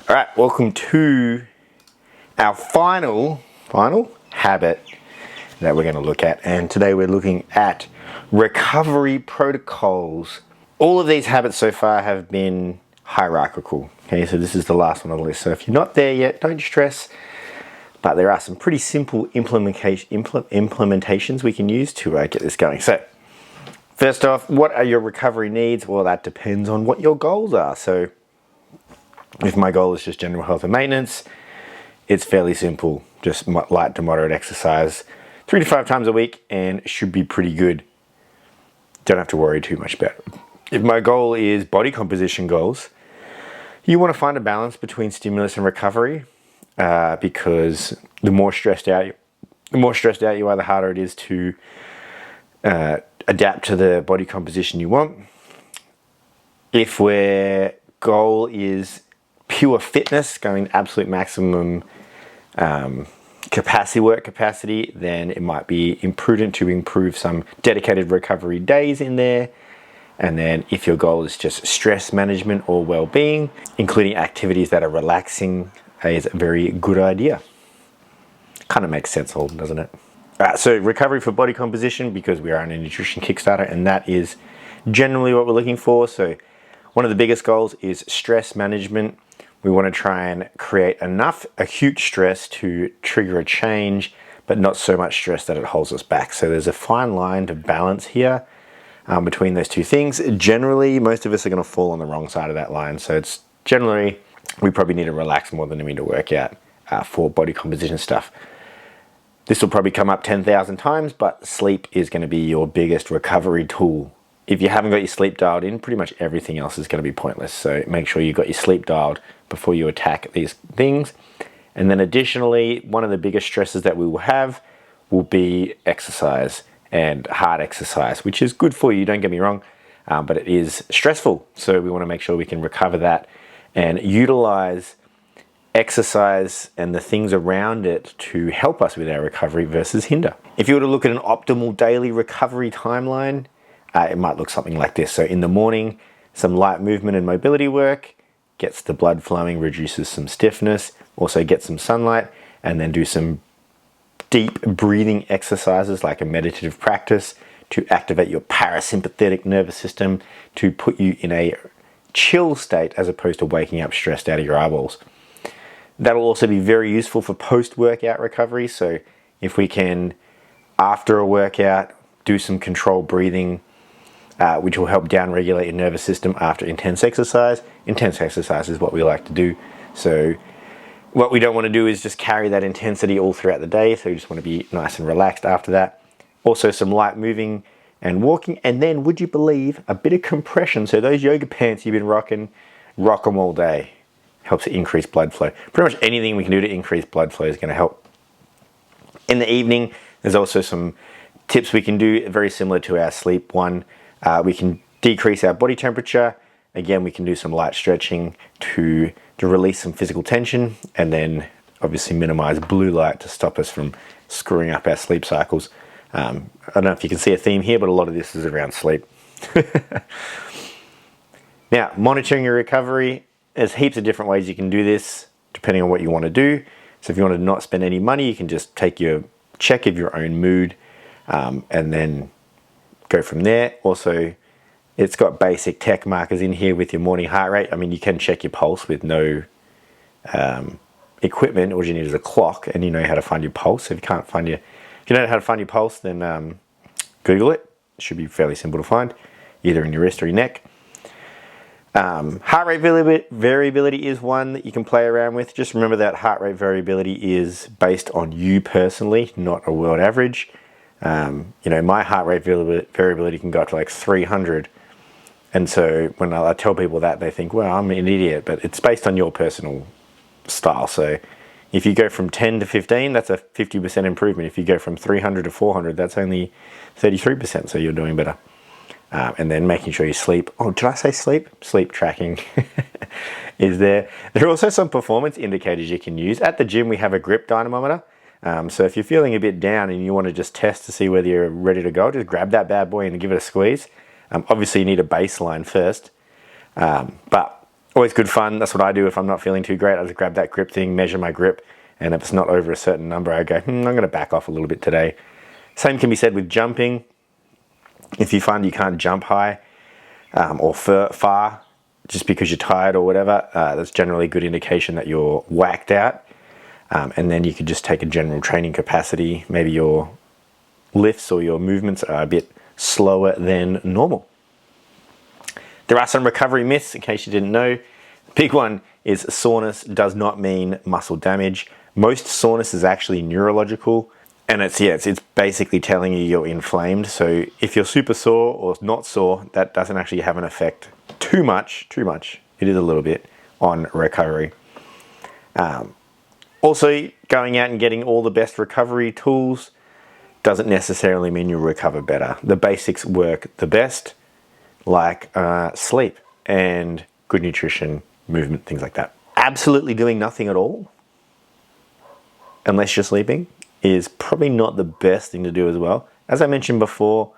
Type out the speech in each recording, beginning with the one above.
All right, welcome to our final habit that we're going to look at. And today we're looking at recovery protocols. All of these habits so far have been hierarchical. Okay, so this is the last one on the list. So if you're not there yet, don't stress. But there are some pretty simple implementations we can use to get this going. So first off, what are your recovery needs? Well, that depends on what your goals are. So if my goal is just general health and maintenance, it's fairly simple. Just light to moderate exercise 3 to 5 times a week and should be pretty good. Don't have to worry too much about it. If my goal is body composition goals, you want to find a balance between stimulus and recovery because the more stressed out you are, the harder it is to adapt to the body composition you want. If our goal is pure fitness, going absolute maximum work capacity, then it might be imprudent to improve some dedicated recovery days in there. And then if your goal is just stress management or well-being, including activities that are relaxing is a very good idea. Kind of makes sense, Holden, doesn't it? So recovery for body composition, because we are on a nutrition Kickstarter, and that is generally what we're looking for. So one of the biggest goals is stress management. We want to try and create enough acute stress to trigger a change, but not so much stress that it holds us back. So there's a fine line to balance here between those two things. Generally, most of us are going to fall on the wrong side of that line. So it's generally, we probably need to relax more than we need to work out for body composition stuff. This will probably come up 10,000 times, but sleep is going to be your biggest recovery tool. If you haven't got your sleep dialed in, pretty much everything else is going to be pointless. So make sure you've got your sleep dialed before you attack these things. And then additionally, one of the biggest stresses that we will have will be exercise and hard exercise, which is good for you, don't get me wrong, but it is stressful. So we want to make sure we can recover that and utilize exercise and the things around it to help us with our recovery versus hinder. If you were to look at an optimal daily recovery timeline, it might look something like this. So in the morning, some light movement and mobility work, gets the blood flowing, reduces some stiffness, also get some sunlight, and then do some deep breathing exercises like a meditative practice to activate your parasympathetic nervous system to put you in a chill state as opposed to waking up stressed out of your eyeballs. That'll also be very useful for post-workout recovery. So if we can, after a workout, do some controlled breathing, which will help down-regulate your nervous system after intense exercise. Intense exercise is what we like to do. So what we don't want to do is just carry that intensity all throughout the day. So you just want to be nice and relaxed after that. Also some light moving and walking. And then, would you believe, a bit of compression. So those yoga pants you've been rocking, rock them all day. Helps to increase blood flow. Pretty much anything we can do to increase blood flow is going to help. In the evening, there's also some tips we can do very similar to our sleep one. We can decrease our body temperature. Again, we can do some light stretching to release some physical tension, and then obviously minimize blue light to stop us from screwing up our sleep cycles. I don't know if you can see a theme here, but a lot of this is around sleep. Now, monitoring your recovery, there's heaps of different ways you can do this depending on what you want to do. So if you want to not spend any money, you can just take your check of your own mood and then go from there. Also, it's got basic tech markers in here with your morning heart rate. I mean, you can check your pulse with no equipment. All you need is a clock, and you know how to find your pulse. If you don't know how to find your pulse, then Google it. It should be fairly simple to find, either in your wrist or your neck. Heart rate variability is one that you can play around with. Just remember that heart rate variability is based on you personally, not a world average. My heart rate variability can go up to like 300. And so when I tell people that, they think, well, I'm an idiot, but it's based on your personal style. So if you go from 10 to 15, that's a 50% improvement. If you go from 300 to 400, that's only 33%. So you're doing better. And then making sure you sleep. Oh, did I say sleep? Sleep tracking is there. There are also some performance indicators you can use. At the gym, we have a grip dynamometer. So if you're feeling a bit down and you want to just test to see whether you're ready to go, just grab that bad boy and give it a squeeze. Obviously, you need a baseline first. But Always good fun. That's what I do if I'm not feeling too great. I just grab that grip thing, measure my grip, and if it's not over a certain number, I go, I'm going to back off a little bit today. Same can be said with jumping. If you find you can't jump high or far just because you're tired or whatever, that's generally a good indication that you're whacked out. And then you could just take a general training capacity. Maybe your lifts or your movements are a bit slower than normal. There are some recovery myths, in case you didn't know. The big one is soreness does not mean muscle damage. Most soreness is actually neurological, and it's basically telling you you're inflamed. So if you're super sore or not sore, that doesn't actually have an effect too much. It is a little bit on recovery. Also, going out and getting all the best recovery tools doesn't necessarily mean you'll recover better. The basics work the best, like sleep and good nutrition, movement, things like that. Absolutely doing nothing at all, unless you're sleeping, is probably not the best thing to do as well. As I mentioned before,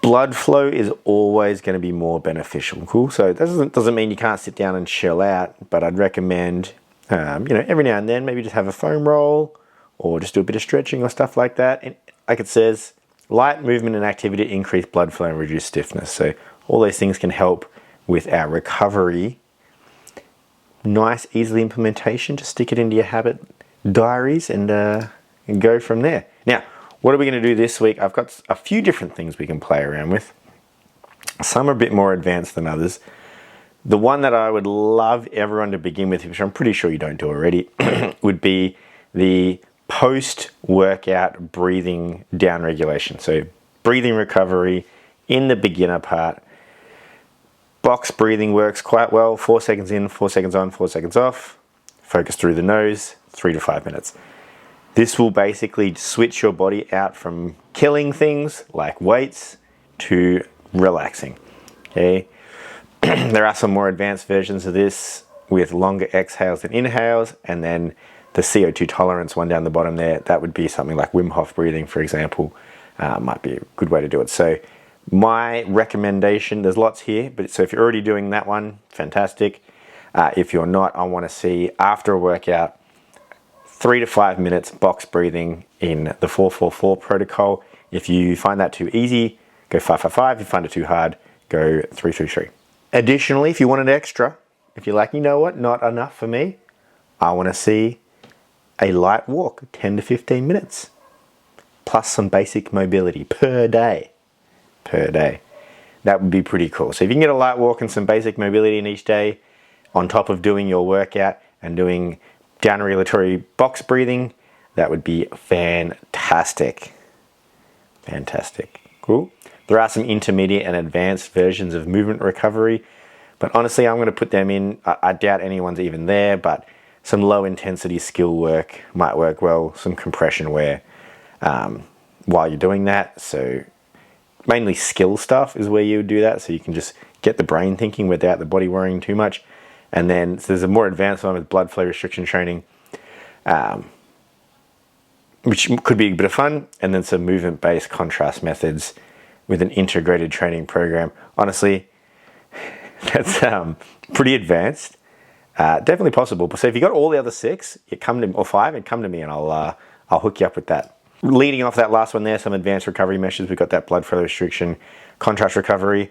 blood flow is always going to be more beneficial. Cool. So that doesn't mean you can't sit down and chill out, but I'd recommend, every now and then, maybe just have a foam roll or just do a bit of stretching or stuff like that. And like it says, light movement and activity increase blood flow and reduce stiffness. So all those things can help with our recovery. Nice, easy implementation. Just stick it into your habit diaries and go from there. Now, what are we going to do this week? I've got a few different things we can play around with. Some are a bit more advanced than others. The one that I would love everyone to begin with, which I'm pretty sure you don't do already, would be the post-workout breathing down regulation. So breathing recovery in the beginner part. Box breathing works quite well. 4 seconds in, 4 seconds on, 4 seconds off. Focus through the nose, 3 to 5 minutes. This will basically switch your body out from killing things like weights to relaxing. Okay. There are some more advanced versions of this with longer exhales than inhales, and then the CO2 tolerance one down the bottom there, that would be something like Wim Hof breathing, for example, might be a good way to do it. So my recommendation, there's lots here, but so if you're already doing that one, fantastic. If you're not, I want to see after a workout, 3 to 5 minutes box breathing in the 4-4-4 protocol. If you find that too easy, go 5-5-5. If you find it too hard, go 3-3-3. Additionally, if you want an extra, if you're like, you know what, not enough for me, I want to see a light walk, 10 to 15 minutes, plus some basic mobility per day. That would be pretty cool. So if you can get a light walk and some basic mobility in each day, on top of doing your workout and doing down regulatory box breathing, that would be fantastic. Cool. There are some intermediate and advanced versions of movement recovery, but honestly, I'm going to put them in. I doubt anyone's even there, but some low intensity skill work might work well, some compression wear while you're doing that. So mainly skill stuff is where you would do that, so you can just get the brain thinking without the body worrying too much. And then so there's a more advanced one with blood flow restriction training, which could be a bit of fun, and then some movement-based contrast methods with an integrated training program. Honestly, that's pretty advanced. Definitely possible. So if you got all the other 6, or 5, come to me and I'll hook you up with that. Leading off that last one there, some advanced recovery measures. We've got that blood flow restriction, contrast recovery.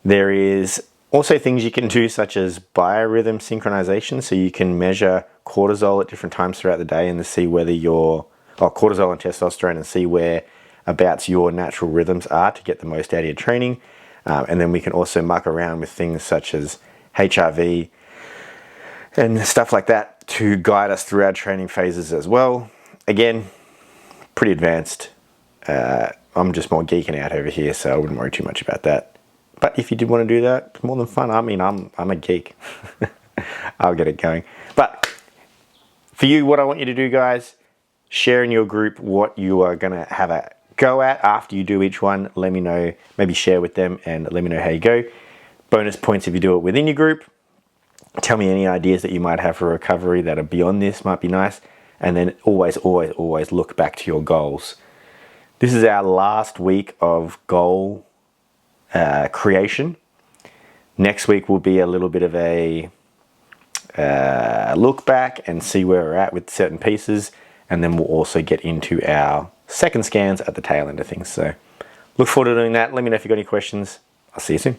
There is also things you can do such as biorhythm synchronization. So you can measure cortisol at different times throughout the day and to see whether cortisol and testosterone, and see where about your natural rhythms are to get the most out of your training. And then we can also muck around with things such as HRV and stuff like that to guide us through our training phases as well. Again, pretty advanced. I'm just more geeking out over here, so I wouldn't worry too much about that. But if you did want to do that, it's more than fun. I mean, I'm a geek. I'll get it going. But for you, what I want you to do, guys, share in your group what you are going to have a go at after you do each one. Let me know, maybe share with them and let me know how you go. Bonus points if you do it within your group. Tell me any ideas that you might have for recovery that are beyond this, might be nice. And then always look back to your goals. This is our last week of goal creation. Next week will be a little bit of a look back and see where we're at with certain pieces, and then we'll also get into our second scans at the tail end of things. So look forward to doing that. Let me know if you've got any questions. I'll see you soon.